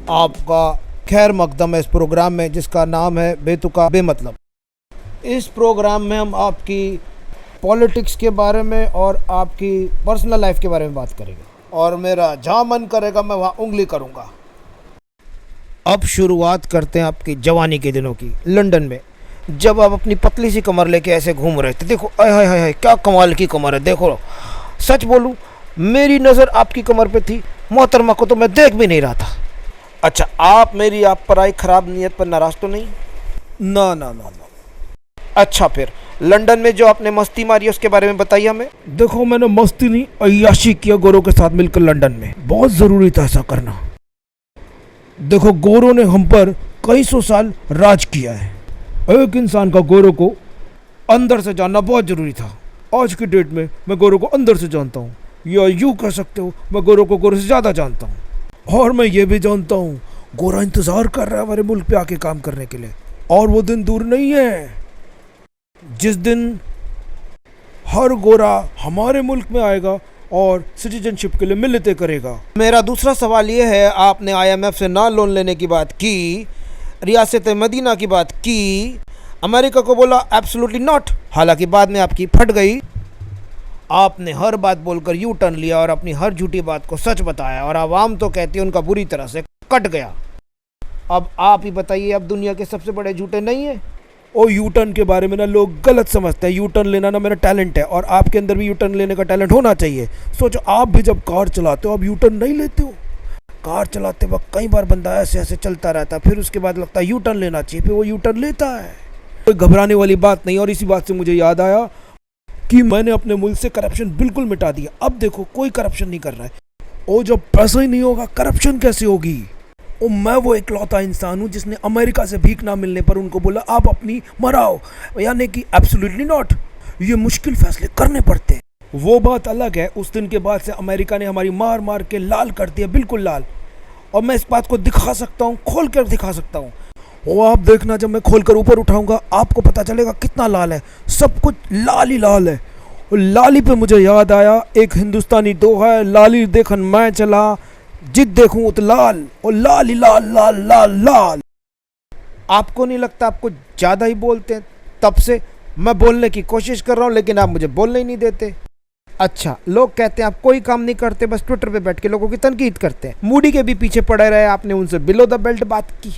आपका खैर मकदम है इस प्रोग्राम में जिसका नाम है बेतुका बेमतलब। इस प्रोग्राम में हम आपकी पॉलिटिक्स के बारे में और आपकी पर्सनल लाइफ के बारे में बात करेंगे और मेरा जहाँ मन करेगा मैं वहाँ उंगली करूँगा। अब शुरुआत करते हैं आपकी जवानी के दिनों की, लंदन में जब आप अपनी पतली सी कमर लेके ऐसे घूम रहे थे। देखो आय हाय हाय क्या कमाल की कमर है। देखो सच बोलूँ मेरी नज़र आपकी कमर पे थी, मोहतरमा को तो मैं देख भी नहीं रहा था। अच्छा आप पर आई ख़राब नीयत पर नाराज़ तो नहीं? ना ना ना ना। अच्छा फिर लंदन में जो आपने मस्ती मारी उसके बारे में बताइए हमें। देखो मैंने मस्ती नहीं अय्याशी किया गोरों के साथ मिलकर लंदन में, बहुत ज़रूरी था ऐसा करना। देखो गोरों ने हम पर कई सौ साल राज किया है। एक इंसान का गोरों को अंदर से जानना बहुत ज़रूरी था। आज की डेट में मैं गोरों को अंदर से जानता हूँ, या यूँ कह सकते हो मैं गोरों को गोरों से ज़्यादा जानता हूँ। और मैं ये भी जानता हूँ गोरा इंतज़ार कर रहा है हमारे मुल्क पे आके काम करने के लिए, और वो दिन दूर नहीं है जिस दिन हर गोरा हमारे मुल्क में आएगा और सिटीजनशिप के लिए मिलते करेगा। मेरा दूसरा सवाल ये है, आपने IMF से ना लोन लेने की बात की, रियासत मदीना की बात की, अमेरिका को बोला एब्सोल्युटली नॉट, हालांकि बाद में आपकी फट गई। आपने हर बात बोलकर यू टर्न लिया और अपनी हर झूठी बात को सच बताया, और आवाम तो कहती है उनका बुरी तरह से कट गया। अब आप ही बताइए, अब दुनिया के सबसे बड़े झूठे नहीं है? और यू टर्न के बारे में ना लोग गलत समझते हैं। यू टर्न लेना ना मेरा टैलेंट है, और आपके अंदर भी यू टर्न लेने का टैलेंट होना चाहिए। सोचो आप भी जब कार चलाते हो आप यू टर्न नहीं लेते हो? कार चलाते वक्त कई बार बंदा ऐसे ऐसे चलता रहता, फिर उसके बाद लगता है यू टर्न लेना चाहिए, फिर वो यू टर्न लेता है। कोई घबराने वाली बात नहीं। और इसी बात से मुझे याद आया कि मैंने अपने मुल्क से करप्शन बिल्कुल मिटा दिया। अब देखो कोई करप्शन नहीं कर रहा है। और जब पैसा ही नहीं होगा करप्शन कैसे होगी? और मैं वो इकलौता इंसान हूँ जिसने अमेरिका से भीख ना मिलने पर उनको बोला आप अपनी मराओ, यानी कि एब्सोल्युटली नॉट, ये मुश्किल फैसले करने पड़ते हैं। वो बात अलग है। उस दिन के बाद से अमेरिका ने हमारी मार मार के लाल कर दिया, बिल्कुल लाल। और मैं इस बात को दिखा सकता हूँ, खोल कर दिखा सकता हूँ। वो आप देखना, जब मैं खोल कर ऊपर उठाऊंगा आपको पता चलेगा कितना लाल है। सब कुछ लाल ही लाल है। और लाली पे मुझे याद आया एक हिंदुस्तानी दोहा है, लाली देखन मैं चला जित देखूं उत लाल, और लाल ही लाल लाल लाल लाल। आपको नहीं लगता आपको ज़्यादा ही बोलते हैं? तब से मैं बोलने की कोशिश कर रहा हूँ लेकिन आप मुझे बोलने ही नहीं देते। अच्छा लोग कहते हैं आप कोई काम नहीं करते, बस ट्विटर पे बैठ के लोगों की तनकीद करते हैं। मूडी के भी पीछे पड़े रहे, आपने उनसे बिलो द बेल्ट बात की,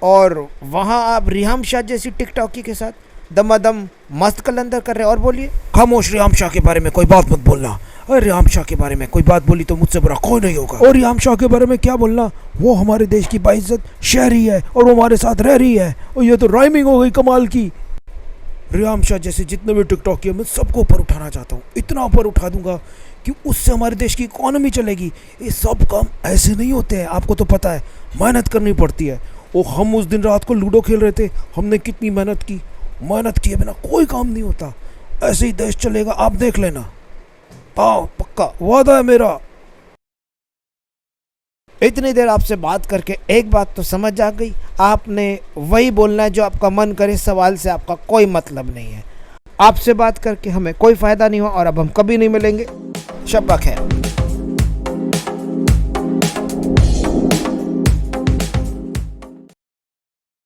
और वहाँ आप रिहाम शाह जैसी टिकटॉकी के साथ दमादम मस्त कलंदर कर रहे हैं। और बोलिए। खामोश, रिहाम शाह के बारे में कोई बात मत बोलना। अरे रिहाम शाह के बारे में कोई बात बोली तो मुझसे बुरा कोई नहीं होगा। और रिहाम शाह के बारे में क्या बोलना, वो हमारे देश की बाइज्जत शहरी है और वो हमारे साथ रह रही है। और ये तो राइमिंग हो गई कमाल की। रिहाम शाह जैसे जितने भी टिकटॉक किए मैं सबको ऊपर उठाना चाहता हूँ, इतना ऊपर उठा दूंगा कि उससे हमारे देश की इकॉनमी चलेगी। ये सब काम ऐसे नहीं होते हैं, आपको तो पता है, मेहनत करनी पड़ती है। और हम उस दिन रात को लूडो खेल रहे थे, हमने कितनी मेहनत की। मेहनत किए बिना कोई काम नहीं होता। ऐसे ही देश चलेगा, आप देख लेना। आओ पक्का वादा है मेरा। इतनी देर आपसे बात करके एक बात तो समझ आ गई, आपने वही बोलना है जो आपका मन करे, सवाल से आपका कोई मतलब नहीं है। आपसे बात करके हमें कोई फ़ायदा नहीं हुआ और अब हम कभी नहीं मिलेंगे। शब्बा खैर।